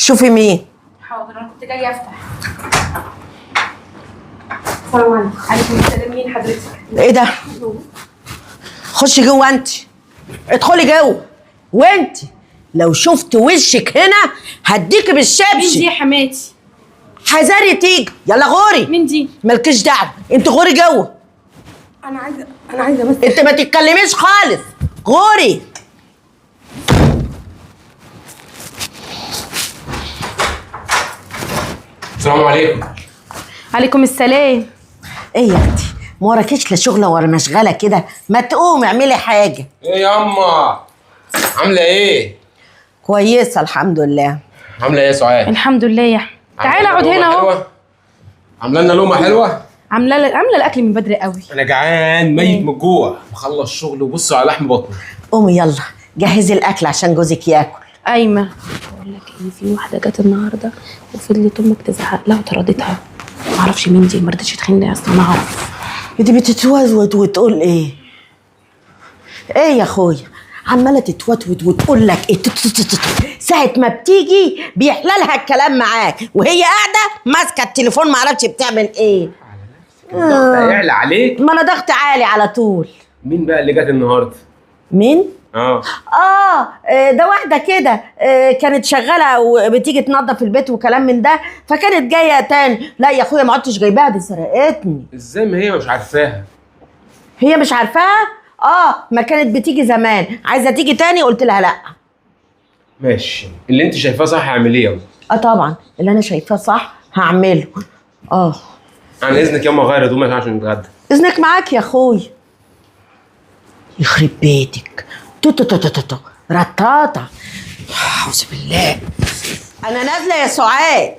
شوفي مين. حاضر، انا كنت جايه افتح. السلام عليكم. عليكم السلام. مين حضرتك؟ ايه ده؟ خشي جوه انت، ادخلي جوه. وانت لو شفت وشك هنا هديكي بالشبشب. مين دي يا حماتي؟ حذاري تيجي. يلا غوري. مين دي؟ مالكيش دعوه، انت غوري جوه. انا عايزه بس. انت ما تتكلميش خالص، غوري. السلام عليكم. عليكم السلام. ايه يا اختي، ما وراكيش لا شغله ولا مشغله كده؟ ما تقومي اعملي حاجه. ايه يا اما عامله ايه؟ كويسه الحمد لله. عامله ايه يا سعاد؟ الحمد لله يا احمد. تعالى اقعد هنا اهو. عامله لنا لقمه حلوه. عامله الاكل من بدري قوي. انا جعان ميت من الجوع، مخلص شغل وبصوا على لحم بطني. قومي يلا جهزي الاكل عشان جوزك ياكل. ايمه، بقول لك ايه، في واحده جت النهارده وفضلت امك تزعق لها وطردتها. ما اعرفش مين دي، ما رضتش تخليني اصلا ما اعرف. دي بتتوزوت وتقول ايه؟ ايه يا اخويا، عماله تتوتوت وتقول لك ايه؟ ساعه ما بتيجي بيحلالها الكلام معاك وهي قاعده ماسكه التليفون، ما اعرفش بتعمل ايه. الضغط هيعلى عليك. ما انا ضغط عالي على طول. مين بقى اللي جت النهارده؟ مين؟ اه ده واحده كده، كانت شغاله وبتيجي تنظف البيت وكلام من ده، فكانت جايه تاني. لا يا اخويا ما عدتش جايباها، دي سرقتني. ازاي ما هي مش عارفاها؟ هي مش عارفاها؟ ما كانت بتيجي زمان، عايزه تيجي تاني، قلت لها لا. ماشي، اللي انت شايفاه صح اعمليه. طبعا اللي انا شايفاه صح هعمله. عن اذنك ياما غير هدومك عشان نتغدى. اذنك معاك يا اخويا. يخرب بيتك. تو رطاطه. اعوذ بالله. انا نازله يا سعاد.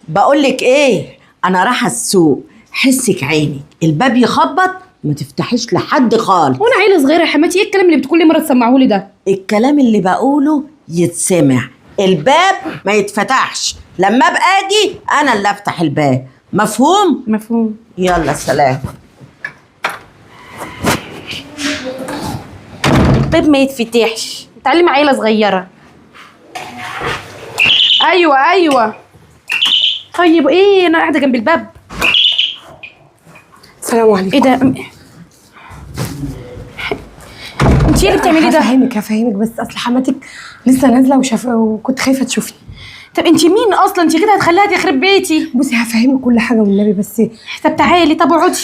بقول لك ايه، انا رايحه السوق، حسك عينك الباب يخبط ما تفتحيش لحد خالص. وانا عيله صغيره يا حماتي، ايه الكلام اللي بتقول لي مره تسمعهولي ده؟ الكلام اللي بقوله يتسمع، الباب ما يتفتحش. لما ابقى اجي انا اللي افتح الباب، مفهوم؟ مفهوم. يلا سلام. الباب ما يتفتحش، اتعلمي عيله صغيره. ايوه طيب ايه، انا قاعده جنب الباب. السلام عليكم. ايه ده؟ انت ايه اللي بتعملي ده؟ هفهمك بس اصل حماتك لسه نازله وكنت خايفه تشوفي. طب انت مين اصلا؟ انت كده هتخليها تخرب بيتي. بصي هفهمك كل حاجه والنبي بس. طب تعالي، طب اقعدي.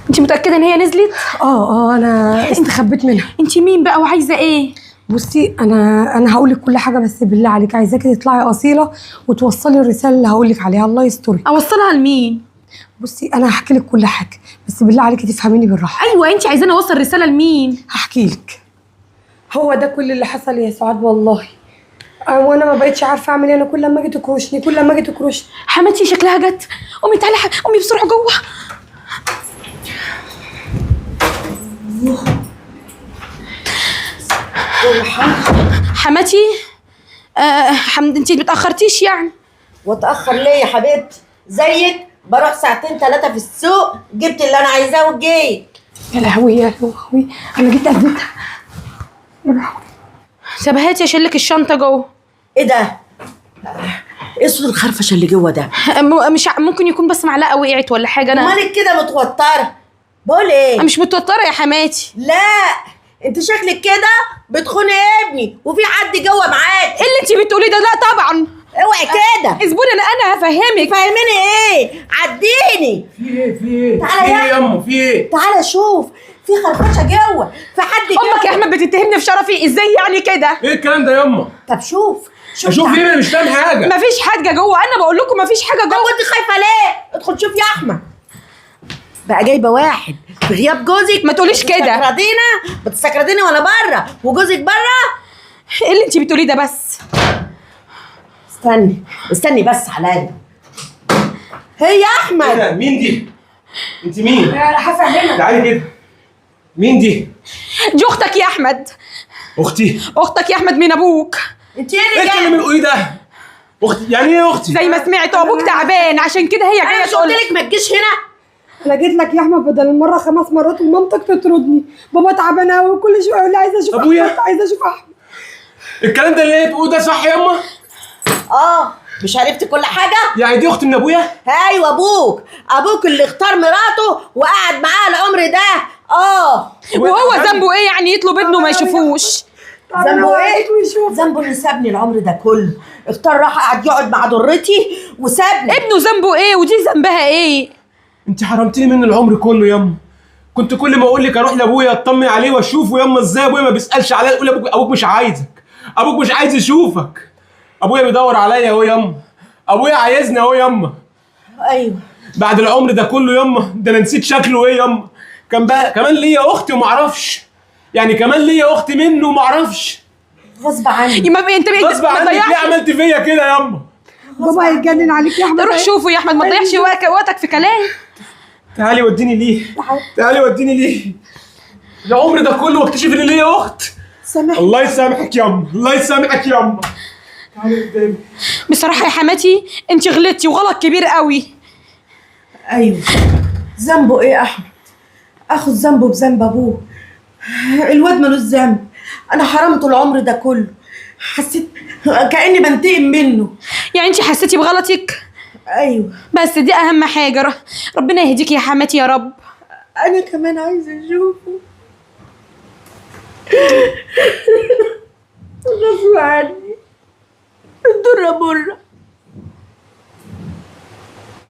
انت متاكده ان هي نزلت؟ انا استخبيت منها. انت مين بقى وعايزه ايه؟ بصي انا هقول لك كل حاجه، بس بالله عليك عايزاكي تطلعي اصيله وتوصلي الرساله اللي هقول لك عليها. الله يسترك. اوصلها لمين؟ بصي انا هحكي لك كل حاجه، بس بالله عليكي تفهميني بالراحه. ايوه، انت عايزاني اوصل رساله لمين؟ هحكي لك. هو ده كل اللي حصل يا سعاد والله. وانا ما بقتش عارفه اعمل ايه. انا كل لما اجي تكرشني. حماتي شكلها جت. قومي تعالي، قومي بسرعه جوه. حماتي حمد، انت متاخرتيش يعني؟ واتاخر ليه يا حبيبتي؟ زيك بروح ساعتين 3 في السوق، جبت اللي انا عايزاه وجيت. يا لهوي انا جيت اذيتها. يا لهوي. طب هاتي اشيلك الشنطه جوه. ايه ده؟ ايه صوت الخرفشه اللي جوه ده؟ مش ممكن يكون بس معلقه وقعت ولا حاجه. انا مالك كده متوتره؟ بقول ايه؟ انا مش متوتره يا حماتي. لا انت شكلك كده بتخوني ابني وفي حد جوه معاك. ايه اللي انت بتقوليه ده؟ لا طبعا. اوعي كده. اصبري، انا هفهمك. فاهميني ايه؟ عديني. في ايه؟ تعالى يا يما، في ايه؟ تعالى شوف، في خرفشه جوه، في حد جوه. امك يا احمد بتتهمني في شرفي، ازاي يعني كده؟ ايه الكلام ده يما؟ طب شوف اشوف ايه؟ انا مش فاهم حاجه. مفيش حاجه جوه، انا بقول لكم مفيش حاجه طب جوه. وانت خايفه ليه؟ ادخل شوف يا احمد. بقى جايبه واحد في غياب جوزك. ما تقوليش كده. بتستكرديني وانا بره وجوزك بره. ايه اللي انت بتقوليه ده بس؟ استني بس عليا. هي يا احمد. ايه ده؟ مين دي؟ انت مين؟ هفهمك. تعالي كده. مين دي؟ دي اختك يا احمد. اختي؟ اختك يا احمد من ابوك. انت ايه ايه اللي الكلام اللي بتقوليه ده؟ اختي؟ يعني ايه اختي؟ زي ما سمعت ابوك تعبان، عشان كده هي انا جايه مش تقول قلت لك ما تجيش هنا؟ انا جيت لك يا احمد بدل المره 5 مرات ومامتك تطردني. بابا تعبان قوي وكل شويه يقول لي عايزه اشوف أبويا؟ احمد. الكلام ده اللي هي بتقوله ده صح ياما؟ مش عرفت كل حاجه؟ يعني دي اخت من ابويا؟ ايوه ابوك اللي اختار مراته وقعد معاها العمر ده. وهو ذنبه ايه يعني يطلب ابنه ما يشوفوش؟ ذنبه ايه؟ ذنبه انه سابني العمر ده كله، اختار راح قعد يقعد مع ضرتي وسابني. ابنه ذنبه ايه ودي ذنبها ايه؟ انت حرمتني منه العمر كله ياما. كنت كل ما اقول لك اروح لابويا اطمن عليه واشوفه ياما ازاي ابويا ما بيسالش عليا، تقول ابوك مش عايزك، ابوك مش عايز يشوفك. ابويا بيدور عليا اهو ياما، ابويا عايزني اهو ياما. ايوه بعد العمر ده كله ياما، ده انا نسيت شكله ايه ياما. كان بقى كمان ليا اختي وما اعرفش، يعني كمان ليا اختي منه وما اعرفش. غصب عني. انت غصب عنك ليه عملت فيا كده ياما؟ بابا هيتجنن عليك يا احمد. روح شوفه يا احمد، ما تضيعش وقتك في كلام. تعالي وديني ليه؟ تعالي وديني ليه؟ العمر ده كله واكتشف ان ليا اخت. سامحني. الله يسامحك ياما، الله يسامحك ياما. تعالي قدامي. بصراحه يا حماتي انت غلطتي وغلط كبير قوي. ايوه ذنبه ايه احمد؟ اخد ذنبه بذنب ابوه. الواد ملوش ذنب، انا حرمته العمر ده كله، حسيت كاني بنتقم منه. يعني انت حسيتي بغلطك؟ ايوه بس دي اهم حاجه. ربنا يهديكي يا حماتي يا رب. انا كمان عايزه اشوفه.